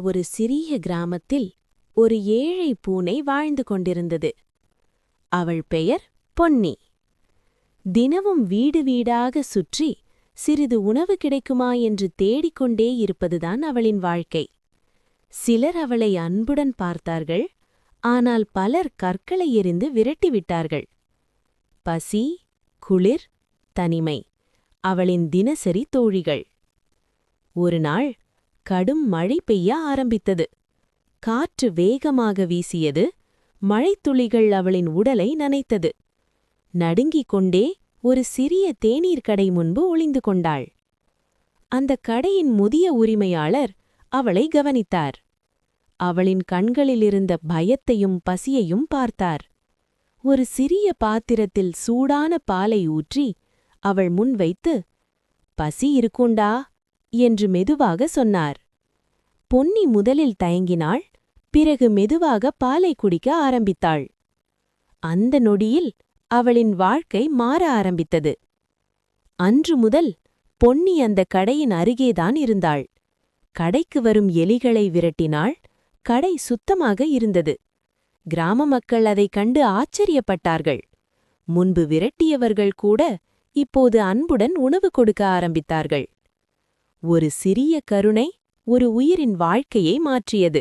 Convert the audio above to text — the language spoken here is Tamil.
ஒரு சிறிய கிராமத்தில் ஒரு ஏழை பூனை வாழ்ந்து கொண்டிருந்தது. அவள் பெயர் பொன்னி. தினமும் வீடு வீடாக சுற்றி சிறிது உணவு கிடைக்குமா என்று தேடிக்கொண்டே இருப்பதுதான் அவளின் வாழ்க்கை. சிலர் அவளை அன்புடன் பார்த்தார்கள், ஆனால் பலர் கற்களை எறிந்து விரட்டிவிட்டார்கள். பசி, குளிர், தனிமை அவளின் தினசரி தோழிகள். ஒருநாள் கடும் மழை பெய்ய ஆரம்பித்தது. காற்று வேகமாக வீசியது. மழைத்துளிகள் அவளின் உடலை நனைத்தது. நடுங்கிக் கொண்டே ஒரு சிறிய தேநீர் கடை முன்பு ஒளிந்து கொண்டாள். அந்த கடையின் முதிய உரிமையாளர் அவளை கவனித்தார். அவளின் கண்களிலிருந்த பயத்தையும் பசியையும் பார்த்தார். ஒரு சிறிய பாத்திரத்தில் சூடான பாலை ஊற்றி அவள் முன் வைத்து, "பசி இருக்குண்டா?" என்று மெதுவாக சொன்னார். பொன்னி முதலில் தயங்கினாள், பிறகு மெதுவாக பாலை குடிக்க ஆரம்பித்தாள். அந்த நொடியில் அவளின் வாழ்க்கை மாற ஆரம்பித்தது. அன்று முதல் பொன்னி அந்த கடையின் அருகேதான் இருந்தாள். கடைக்கு வரும் எலிகளை விரட்டினாள். கடை சுத்தமாக இருந்தது. கிராம மக்கள் அதைக் கண்டு ஆச்சரியப்பட்டார்கள். முன்பு விரட்டியவர்கள் கூட இப்போது அன்புடன் உணவு கொடுக்க ஆரம்பித்தார்கள். ஒரு சிறிய கருணை ஒரு உயிரின் வாழ்க்கையை மாற்றியது.